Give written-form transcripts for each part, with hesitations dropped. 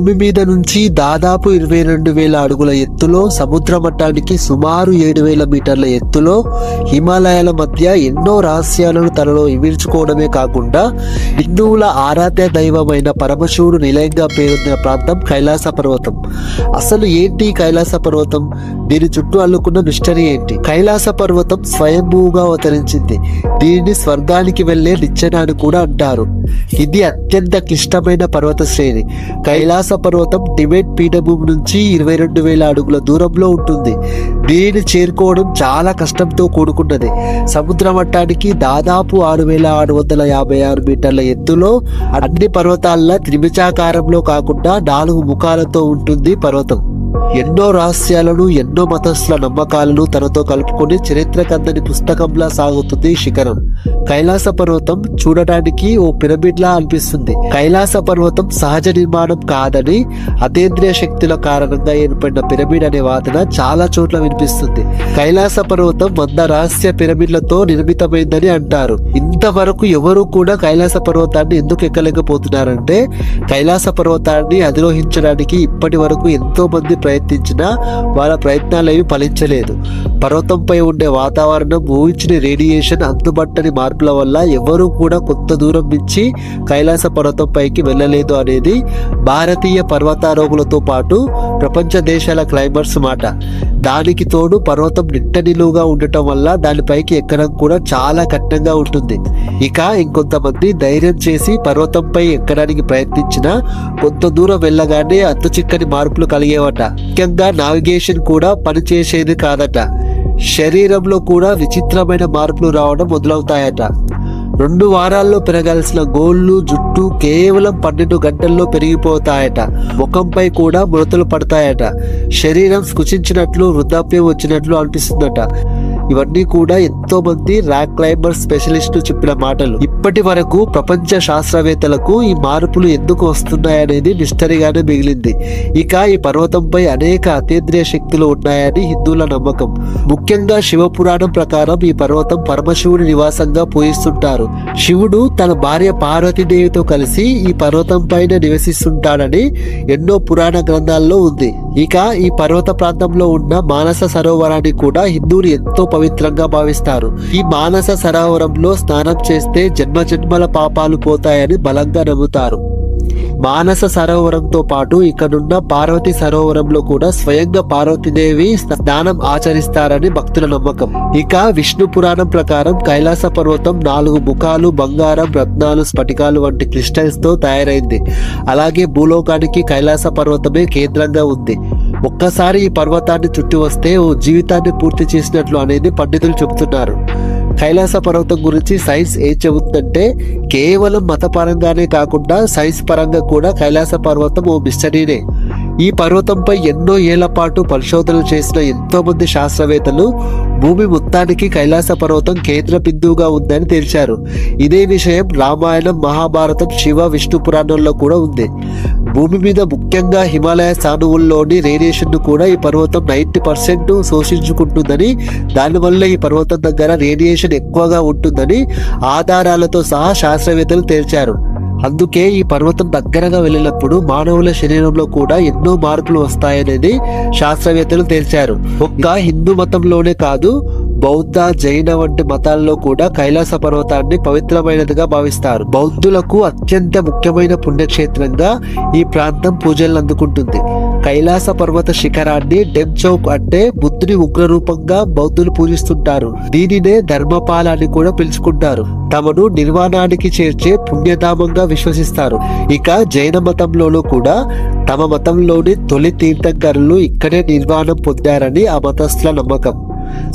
భూమి మీద నుంచి దాదాపు 22,000 అడుగుల ఎత్తులో, సముద్ర మట్టానికి సుమారు 7,000 మీటర్ల ఎత్తులో, హిమాలయాల మధ్య ఎన్నో రహస్యాలను తనలో ఇమిడ్చుకోవడమే కాకుండా హిందువుల ఆరాధ్య దైవమైన పరమశివుడు నిలయంగా పేరొందిన ప్రాంతం కైలాస పర్వతం. అసలు ఏంటి కైలాస పర్వతం? దీని చుట్టూ అల్లుకున్న మిస్టరీ ఏంటి? కైలాస పర్వతం స్వయంభూగా అవతరించింది. దీనిని స్వర్గానికి వెళ్లే నిచ్చెన అని కూడా అంటారు. ఇది అత్యంత క్లిష్టమైన పర్వత శ్రేణి. కైలాస పర్వతం టిబెట్ పీఠభూమి నుంచి 22,000 అడుగుల దూరంలో ఉంటుంది. దీనిని చేరుకోవడం చాలా కష్టంతో కూడుకున్నది. సముద్ర మట్టానికి దాదాపు 6,656 మీటర్ల ఎత్తులో, అన్ని పర్వతాల్లో త్రిభుజాకారంలో కాకుండా 4 ముఖాలతో ఉంటుంది పర్వతం. ఎన్నో రహస్యాలను, ఎన్నో మతస్థుల నమ్మకాలను తనతో కలుపుకొని చరిత్ర కందని పుస్తకంలా సాగుతుంది ఈ శిఖరం. కైలాస పర్వతం చూడటానికి ఓ పిరమిడ్ లా అనిపిస్తుంది. కైలాస పర్వతం సహజ నిర్మాణం కాదని, అతీంద్రియ శక్తుల కారణంగా ఏర్పడిన పిరమిడ్ అనే వాదన చాలా చోట్ల వినిపిస్తుంది. కైలాస పర్వతం 100 రహస్య పిరమిడ్లతో నిర్మితమైందని అంటారు. ఇంతవరకు ఎవరు కూడా కైలాస పర్వతాన్ని ఎందుకు ఎక్కలేకపోతున్నారంటే, కైలాస పర్వతాన్ని అధిరోహించడానికి ఇప్పటి వరకు ఎంతో మంది ప్రయత్నించినా వాళ్ళ ప్రయత్నాలేవి ఫలించలేదు. పర్వతంపై ఉండే వాతావరణం, ఊహించిన రేడియేషన్, అందుబట్టని మార్పుల వల్ల ఎవరూ కూడా కొంత దూరం నుంచి కైలాస పర్వతం పైకి వెళ్ళలేదు అనేది భారతీయ పర్వతారోహులతో పాటు ప్రపంచ దేశాల క్లైంబర్స్ మాట. దానికి తోడు పర్వతం నిట్ట నిలువుగా ఉండటం వల్ల దానిపైకి ఎక్కడం కూడా చాలా కఠినంగా ఉంటుంది. ఇక ఇంకొంతమంది ధైర్యం చేసి పర్వతంపై ఎక్కడానికి ప్రయత్నించినా కొంత దూరం వెళ్ళగానే అంతు చిక్కని మార్పులు కలిగేవట. ముఖ్యంగా నావిగేషన్ కూడా పనిచేసేది కాదట. శరీరంలో కూడా విచిత్రమైన మార్పులు రావడం మొదలవుతాయట. 2 వారాల్లో పెరగాల్సిన గోళ్ళు, జుట్టు కేవలం 12 గంటల్లో పెరిగిపోతాయట. ముఖంపై కూడా ముడతలు పడతాయట. శరీరం స్కుచించినట్లు, వృద్ధాప్యం వచ్చినట్లు అనిపిస్తుందట. ఇవన్నీ కూడా ఎంతో మంది రాక్ క్లైంబర్ స్పెషలిస్టులు చెప్పిన మాటలు. ఇప్పటి వరకు ప్రపంచ శాస్త్రవేత్తలకు ఈ మార్పులు ఎందుకు వస్తున్నాయనేది మిస్టరీగానే మిగిలింది. ఇక ఈ పర్వతంపై అనేక అతీంద్రియ శక్తులు ఉన్నాయని హిందువుల నమ్మకం. ముఖ్యంగా శివపురాణం ప్రకారం ఈ పర్వతం పరమశివుని నివాసంగా పూజిస్తుంటారు. శివుడు తన భార్య పార్వతీదేవితో కలిసి ఈ పర్వతం పైన నివసిస్తుంటాడని ఎన్నో పురాణ గ్రంథాల్లో ఉంది. ఇక ఈ పర్వత ప్రాంతంలో ఉన్న మానస సరోవరాన్ని కూడా హిందువులు ఎంతో పవిత్రంగా భావిస్తారు. ఈ మానస సరోవరంలో స్నానం చేస్తే జన్మజన్మల పాపాలు పోతాయని బలంగా నమ్ముతారు. మానస సరోవరంతో పాటు ఇక్కడున్న పార్వతి సరోవరంలో కూడా స్వయంగా పార్వతీదేవి స్నానం ఆచరిస్తారని భక్తుల నమ్మకం. ఇక విష్ణు పురాణం ప్రకారం కైలాస పర్వతం 4 ముఖాలు, బంగారం, రత్నాలు, స్ఫటికాలు వంటి క్రిస్టల్స్ తో తయారైంది. అలాగే భూలోకానికి కైలాస పర్వతమే కేంద్రంగా ఉంది. ఒక్కసారి ఈ పర్వతాన్ని చుట్టి వస్తే ఓ జీవితాన్ని పూర్తి చేసినట్లు అనేది పండితులు చెబుతున్నారు. కైలాస పర్వతం గురించి సైన్స్ ఏం చెబుతుందంటే, కేవలం మతపరంగానే కాకుండా సైన్స్ పరంగా కూడా కైలాస పర్వతం ఓ మిస్టరీనే. ఈ పర్వతంపై ఎన్నో ఏళ్ల పాటు పరిశోధనలు చేసిన ఎంతో మంది శాస్త్రవేత్తలు భూమి మొత్తానికి కైలాస పర్వతం కేంద్ర బిందువుగా ఉందని తెలిచారు. ఇదే విషయం రామాయణం, మహాభారతం, శివ, విష్ణు పురాణంలో కూడా ఉంది. భూమి మీద ముఖ్యంగా హిమాలయ సానువుల్లోని రేడియేషన్ ను కూడా ఈ పర్వతం 90% శోషించుకుంటుందని, దానివల్ల ఈ పర్వతం దగ్గర రేడియేషన్ ఎక్కువగా ఉంటుందని ఆధారాలతో సహా శాస్త్రవేత్తలు తేల్చారు. అందుకే ఈ పర్వతం దగ్గరగా వెళ్ళినప్పుడు మానవుల శరీరంలో కూడా ఎన్నో మార్పులు వస్తాయనేది శాస్త్రవేత్తలు తేల్చారు. ఒక్క హిందూ మతంలోనే కాదు, బౌద్ధ, జైన వంటి మతాల్లో కూడా కైలాస పర్వతాన్ని పవిత్రమైనదిగా భావిస్తారు. బౌద్ధులకు అత్యంత ముఖ్యమైన పుణ్యక్షేత్రంగా ఈ ప్రాంతం పూజలను అందుకుంటుంది. కైలాస పర్వత శిఖరాన్ని డెమ్ చౌక్ అంటే బుద్ధుని ఉగ్రరూపంగా బౌద్ధులు పూజిస్తుంటారు. దీనినే ధర్మపాల అని కూడా పిలుచుకుంటారు. తమను నిర్వాణానికి చేర్చే పుణ్యధామంగా విశ్వసిస్తారు. ఇక జైన మతంలోనూ కూడా తమ మతంలోని తొలి తీర్థంకరులు ఇక్కడే నిర్వాణం పొందారని ఆ మతస్థుల నమ్మకం.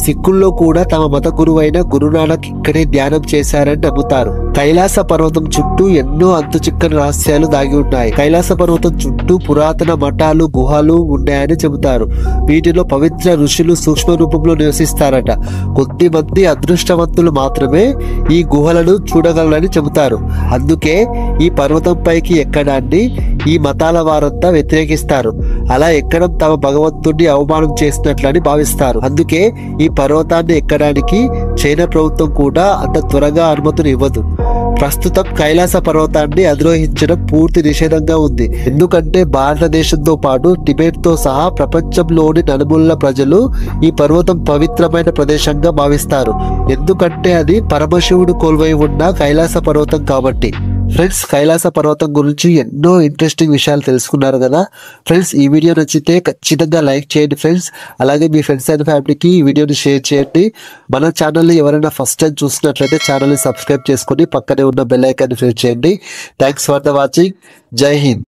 సిక్కుల్లో కూడా తమ మత గురువైన గురునానక్ ఇక్కడే ధ్యానం చేశారని నమ్ముతారు. కైలాస పర్వతం చుట్టూ ఎన్నో అంతు చిక్కని రహస్యాలు దాగి ఉన్నాయి. కైలాస పర్వతం చుట్టూ పురాతన మఠాలు, గుహలు ఉన్నాయని చెబుతారు. వీటిలో పవిత్ర ఋషులు సూక్ష్మ రూపంలో నివసిస్తారట. కొద్ది మంది అదృష్టవంతులు మాత్రమే ఈ గుహలను చూడగలరని చెబుతారు. అందుకే ఈ పర్వతం పైకి ఎక్కడాన్ని ఈ మతాల వారంతా వ్యతిరేకిస్తారు. అలా ఎక్కడం తమ భగవంతుడిని అవమానం చేసినట్లని భావిస్తారు. అందుకే ఈ పర్వతాన్ని ఎక్కడానికి చైనా ప్రభుత్వం కూడా అంత త్వరగా అనుమతులు ఇవ్వదు. ప్రస్తుతం కైలాస పర్వతాన్ని అధిరోహించడం పూర్తి నిషేధంగా ఉంది. ఎందుకంటే భారతదేశంతో పాటు టిబెట్ తో సహా ప్రపంచంలోని నలుమూలల ప్రజలు ఈ పర్వతం పవిత్రమైన ప్రదేశంగా భావిస్తారు. ఎందుకంటే అది పరమశివుడు కొలువై ఉన్న కైలాస పర్వతం కాబట్టి. ఫ్రెండ్స్, కైలాస పర్వతం గురించి ఎన్నో ఇంట్రెస్టింగ్ విషయాలు తెలుసుకున్నారు కదా ఫ్రెండ్స్. ఈ వీడియో నచ్చితే ఖచ్చితంగా లైక్ చేయండి ఫ్రెండ్స్. అలాగే మీ ఫ్రెండ్స్ అండ్ ఫ్యామిలీకి ఈ వీడియోని షేర్ చేయండి. మన ఛానల్ని ఎవరైనా ఫస్ట్ టైం చూసినట్లయితే ఛానల్ని సబ్స్క్రైబ్ చేసుకొని పక్కనే ఉన్న బెల్ ఐకాన్ని ప్రెస్ చేయండి. Thanks for the watching. జై హింద్.